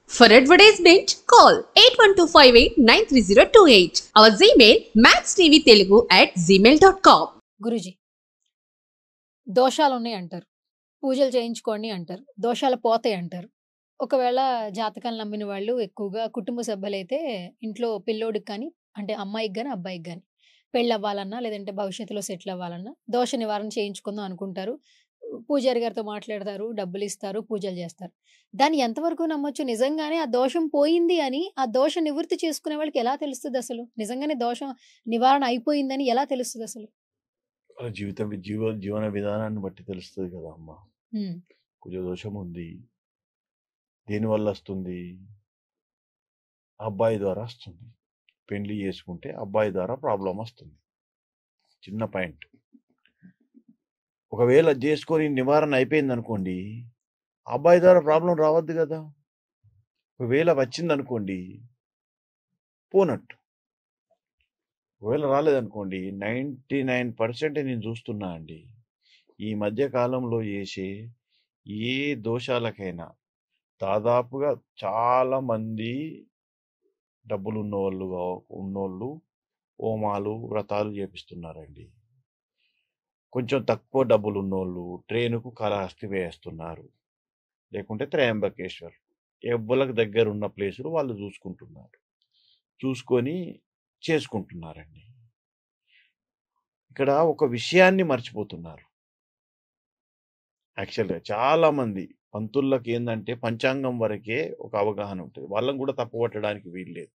For advertisement, call 8125893028. Our Gmail maxtvtelugu@gmail.com. Guruji దోషాలు ఉన్నాయి అంటారు, పూజలు చేయించుకోండి అంటారు, దోషాలు పోతాయి అంటారు. ఒకవేళ జాతకాలు నమ్మిన వాళ్ళు ఎక్కువగా కుటుంబ సభ్యులైతే ఇంట్లో పిల్లోడికి కానీ, అంటే అమ్మాయికి కానీ అబ్బాయికి కానీ పెళ్ళి అవ్వాలన్నా లేదంటే భవిష్యత్తులో సెటిల్ అవ్వాలన్నా దోష నివారణ చేయించుకుందాం అనుకుంటారు. పూజారి గారితో మాట్లాడతారు, డబ్బులు ఇస్తారు, పూజలు చేస్తారు. దాన్ని ఎంతవరకు నమ్మొచ్చు? నిజంగానే ఆ దోషం పోయింది అని ఆ దోష నివృత్తి చేసుకునే వాళ్ళకి ఎలా తెలుస్తుంది అసలు? నిజంగానే దోషం నివారణ అయిపోయిందని ఎలా తెలుస్తుంది అసలు? వాళ్ళ జీవన విధానాన్ని బట్టి తెలుస్తుంది కదా అమ్మ. ఉమ్, కుజదోషం ఉంది, దేనివల్ల వస్తుంది? అబ్బాయి ద్వారా వస్తుంది. పెళ్లి చేసుకుంటే అబ్బాయి ద్వారా ప్రాబ్లం వస్తుంది. చిన్న పాయింట్. ఒకవేళ అది చేసుకొని నివారణ అయిపోయింది అనుకోండి, అబ్బాయి ద్వారా ప్రాబ్లం రావద్దు కదా. ఒకవేళ వచ్చింది అనుకోండి, పోనట్టు. ఒకవేళ రాలేదనుకోండి, 99% నేను చూస్తున్నా అండి. ఈ మధ్య కాలంలో చేసే ఏ దోషాలకైనా దాదాపుగా చాలా మంది డబ్బులు ఉన్నోళ్ళు హోమాలు వ్రతాలు చేపిస్తున్నారండి. కొంచెం తక్కువ డబ్బులు ఉన్నోళ్ళు ట్రైన్కు కాళహస్తి వేస్తున్నారు, లేకుంటే త్రయంబకేశ్వర్. ఎవ్వలకు దగ్గర ఉన్న ప్లేసులు వాళ్ళు చూసుకొని చేసుకుంటున్నారండి. ఇక్కడ ఒక విషయాన్ని మర్చిపోతున్నారు. యాక్చువల్గా చాలా మంది పంతుళ్ళకి ఏంటంటే పంచాంగం వరకే ఒక అవగాహన ఉంటుంది. వాళ్ళని కూడా తప్పుపట్టడానికి వీల్లేదు.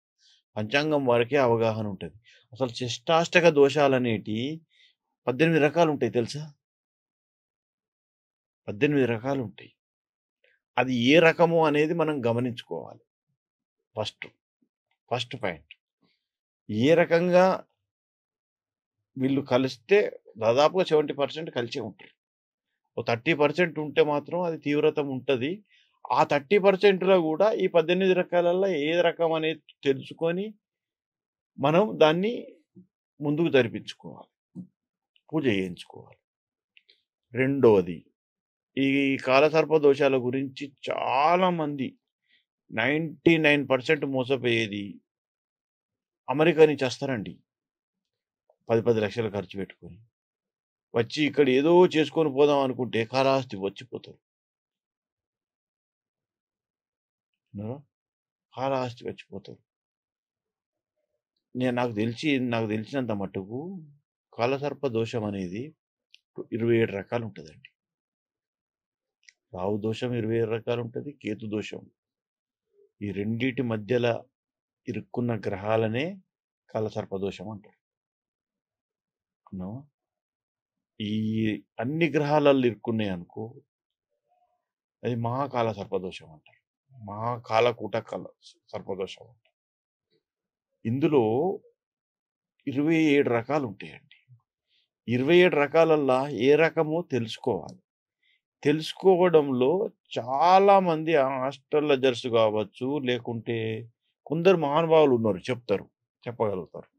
పంచాంగం వరకే అవగాహన ఉంటుంది. అసలు షష్టాష్టక దోషాలు అనేటి 18 రకాలు ఉంటాయి తెలుసా? 18 రకాలు ఉంటాయి. అది ఏ రకము అనేది మనం గమనించుకోవాలి. First point. ఏ రకంగా వీళ్ళు కలిస్తే దాదాపుగా 70% కలిసే ఉంటారు. ఓ 30% ఉంటే మాత్రం అది తీవ్రత ఉంటుంది. ఆ 30%లో కూడా ఈ 18 రకాలలో ఏ రకం అనేది తెలుసుకొని మనం దాన్ని ముందుకు జరిపించుకోవాలి, పూజ చేయించుకోవాలి. రెండవది, ఈ కాలసర్ప దోషాల గురించి చాలామంది 99% మోసపోయేది అమెరికా నుంచి వస్తారండి. 10 లక్షలు ఖర్చు పెట్టుకొని వచ్చి ఇక్కడ ఏదో చేసుకొని పోదాం అనుకుంటే కాళహస్తి వచ్చిపోతారు. కాళహస్తి వచ్చిపోతారు. నాకు తెలిసినంత మట్టుకు కాలసర్ప దోషం అనేది 27 రకాలు ఉంటుందండి. రాహు దోషం 27 రకాలు ఉంటుంది, కేతు దోషం. ఈ రెండిటి మధ్యలో ఇరుక్కున్న గ్రహాలనే కాలసర్ప దోషం అంటారు. ఈ అన్ని గ్రహాలలో ఇరుక్కున్నాయి అనుకో, అది మహాకాల సర్పదోషం అంటారు. మహాకాలకూట సర్పదోషం అంటారు. ఇందులో 27 రకాలు ఉంటాయండి. 27 రకాలల్లా ఏ రకమో తెలుసుకోవాలి. తెలుసుకోవడంలో చాలా మంది ఆస్ట్రాలజర్స్ కావచ్చు, లేకుంటే కొందరు మహానుభావులు ఉన్నారు, చెప్పగలుగుతారు.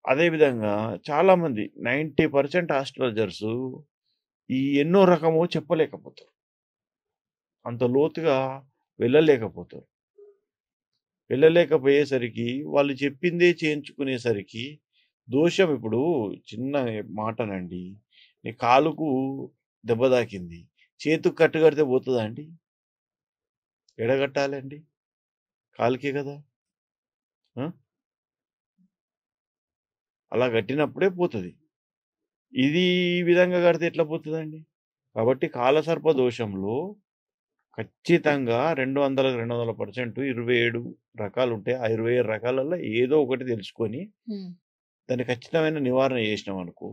అదేవిధంగా చాలామంది 90% ఆస్ట్రాలజర్స్ ఈ ఎన్నో రకమో చెప్పలేకపోతారు, అంత లోతుగా వెళ్ళలేకపోయేసరికి వాళ్ళు చెప్పిందే చేయించుకునేసరికి దోషం. ఇప్పుడు చిన్న మాటనండి, నీ కాలుకు దెబ్బ తాకింది, చేతుకు కట్టు కడితే పోతుందా అండి? ఎడగట్టాలండి, కాలుకే కదా. అలా కట్టినప్పుడే పోతుంది. ఇది ఈ విధంగా కడితే ఎట్లా పోతుందండి? కాబట్టి కాలసర్ప దోషంలో ఖచ్చితంగా 200% 27 రకాలు ఉంటాయి. ఆ 27 రకాలలో ఏదో ఒకటి తెలుసుకొని దాన్ని ఖచ్చితమైన నివారణ చేసినాం అనుకో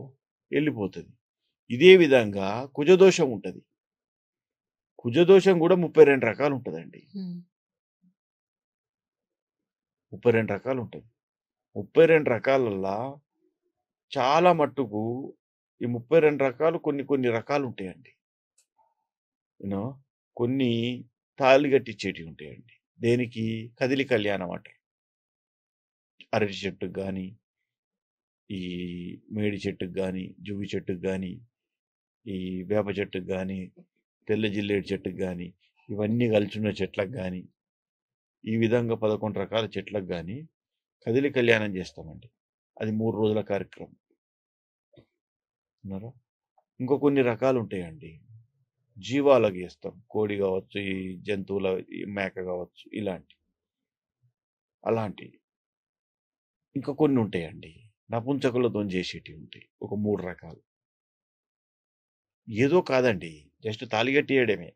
వెళ్ళిపోతుంది. ఇదే విధంగా కుజదోషం ఉంటుంది. కుజదోషం కూడా 32 రకాలు ఉంటుందండి. 32 రకాలు ఉంటుంది. 32 రకాలల్లా చాలా మట్టుకు ఈ 32 రకాలు కొన్ని రకాలు ఉంటాయండి. కొన్ని తాళి కట్టించేటివి ఉంటాయండి. దేనికి? కదిలి కళ్యాణం అంటారు. అరటి చెట్టుకు కానీ, ఈ మేడి చెట్టుకు కానీ, జువ్వి చెట్టుకు కానీ, ఈ వేప చెట్టుకు కానీ, తెల్ల జిల్లేడు చెట్టుకు కానీ, ఇవన్నీ కలిసి ఉన్న చెట్లకు కానీ ఈ విధంగా 11 రకాల చెట్లకు గాని కదిలి కళ్యాణం చేస్తామండి. అది 3 రోజుల కార్యక్రమం. విన్నారా? ఇంకో కొన్ని రకాలు ఉంటాయండి. జీవాలకు చేస్తాం. కోడి కావచ్చు, ఈ జంతువుల ఈ మేక కావచ్చు, అలాంటివి. ఇంకా కొన్ని ఉంటాయండి. నపుంసకులతోని చేసేటివి ఉంటాయి. ఒక 3 రకాలు. ఏదో కాదండి. జస్ట్ తాళి కట్టేయడమే.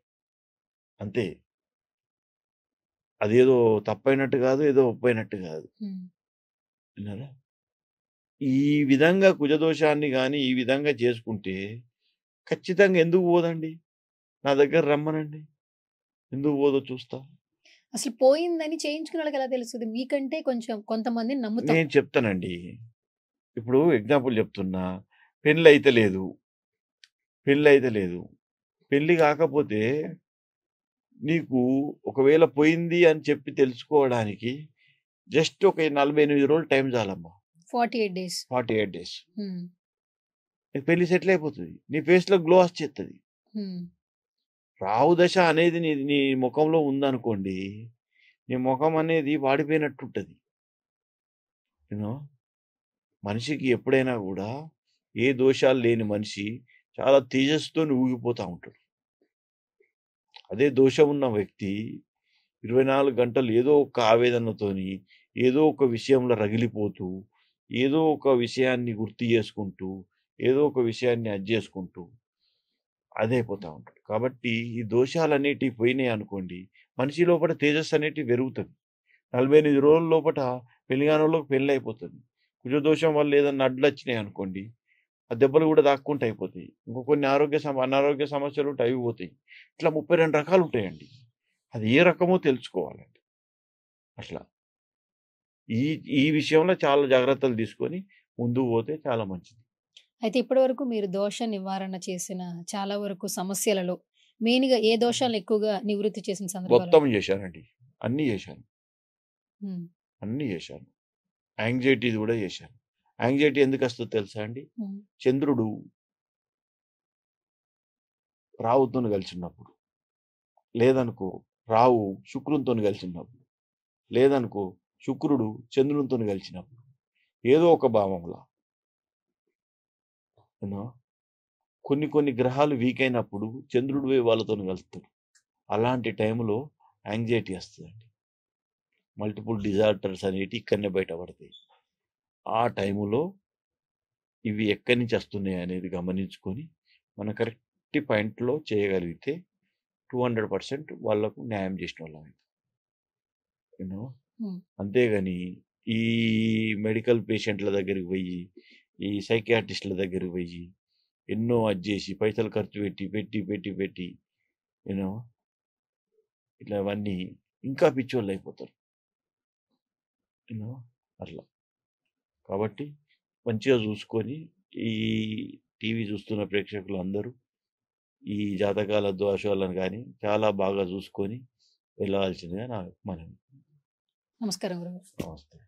అంతే. అదేదో తప్పైనట్టు కాదు. ఏదో ఒప్పైనట్టు కాదు. హ్మ్. విన్నారా? ఈ విధంగా కుజదోషాన్ని గాని ఈ విధంగా చేసుకుంటే ఖచ్చితంగా ఎందుకు పోదండి? నా దగ్గర రమ్మనండి. ఎందుకు పోదో చూస్తా. అసలు పోయిందని చేయించుకున్న వాళ్ళకి ఎలా తెలుస్తది? మీకంటే కొంచెం కొంతమందిని నమ్ముతాం. నేను చెప్తానండి. ఇప్పుడు ఎగ్జాంపుల్ చెప్తున్నా. పెళ్లయితే లేదు. పెళ్లి కాకపోతే నీకు ఒకవేళ పోయింది అని చెప్పి తెలుసుకోవడానికి జస్ట్ ఒక 48 రోజులు టైం చాలమ్మా. 48 డేస్. 48 డేస్. హ్మ్. నీకు పెళ్లి సెటిల్ అయిపోతుంది. నీ ఫేస్‌లో గ్లో వచ్చేస్తది. హ్మ్. రాహు దశ అనేది నీ ముఖంలో ఉందనుకోండి. నీ ముఖం అనేది వాడిపోయినట్టుంటది. యూ నో మనిషికి ఎప్పుడైనా కూడా ఏ దోషాలు లేని మనిషి చాలా తేజస్సుతోని ఊగిపోతా ఉంటాడు. అదే దోషం ఉన్న వ్యక్తి 24 గంటలు ఏదో ఒక ఆవేదనతోని, ఏదో ఒక విషయంలో రగిలిపోతూ, ఏదో ఒక విషయాన్ని గుర్తు చేసుకుంటూ, ఏదో ఒక విషయాన్ని అది చేసుకుంటూ అదైపోతా ఉంటాడు. కాబట్టి ఈ దోషాలనేటివి పోయినాయి అనుకోండి, మనిషి లోపల తేజస్సు అనేటివి పెరుగుతది. 48 రోజుల లోపట పెళ్లి కానోళ్ళకి పెళ్లయిపోతది. కుజదోషం వల్ల ఏదన్నా అడ్లొచ్చినాయి అనుకోండి, ఆ దెబ్బలు కూడా దాక్కుంటూ అయిపోతాయి. ఇంకో కొన్ని అనారోగ్య సమస్యలు ఉంటాయి, అవి పోతాయి. ఇట్లా 32 రకాలు ఉంటాయండి. అది ఏ రకమో తెలుసుకోవాలండి. అట్లా. ఈ ఈ విషయంలో చాలా జాగ్రత్తలు తీసుకొని ముందుకు పోతే చాలా మంచిది. అయితే ఇప్పటివరకు మీరు దోష నివారణ చేసిన చాలా వరకు సమస్యలలో మెయిన్‌గా ఏ దోషాలను ఎక్కువగా నివృత్తి చేసిన సందర్భాలు? మొత్తం చేశానండి. అన్నీ చేశాను. హ్మ్. అన్నీ చేశాను. యాంగ్జైటీది కూడా చేశాను. యాంగ్జైటీ ఎందుకొస్తదో తెలుసా అండి? హ్మ్. చంద్రుడు రాహుతోని కలిసున్నప్పుడు, లేదనుకో రాహు శుక్రునితోని కలిసున్నప్పుడు, లేదనుకో శుక్రుడు చంద్రునితోని కలిసినప్పుడు, ఏదో ఒక భావంలా యూనో కొన్ని గ్రహాలు వీక్ అయినప్పుడు చంద్రుడు పోయి వాళ్ళతోని కలుస్తాడు. అలాంటి టైంలో యాంగ్జైటీ వస్తదండి. మల్టిపుల్ డిజార్డర్స్ అనేటివి ఇక్కడనే బయటపడతాయి. ఆ టైములో ఇవి ఎక్కడి నుంచి వస్తున్నాయి అనేది గమనించుకొని మన కరెక్ట్ పాయింట్‌లో చేయగలిగితే 200% వాళ్ళకు న్యాయం చేసినోళ్ళం యూనో హ్మ్. అంతేగాని ఈ మెడికల్ పేషెంట్ల దగ్గరికి పోయి, ఈ సైకియాట్రిస్ట్‌ల దగ్గరికి పోయి, ఎన్నో అది చేసి పైసలు ఖర్చు పెట్టి యూనో ఇట్లా అవన్నీ ఇంకా పిచ్చోళ్ళయిపోతారు. యూనో అట్లా. కాబట్టి మంచిగా చూసుకొని ఈ టీవీ చూస్తున్న ప్రేక్షకులందరూ ఈ జాతకాల దోషాలను గాని చాలా బాగా చూసుకొని వెళ్ళాల్సిందిగా నా మనవి. నమస్కారం గురుగారు. నమస్తే.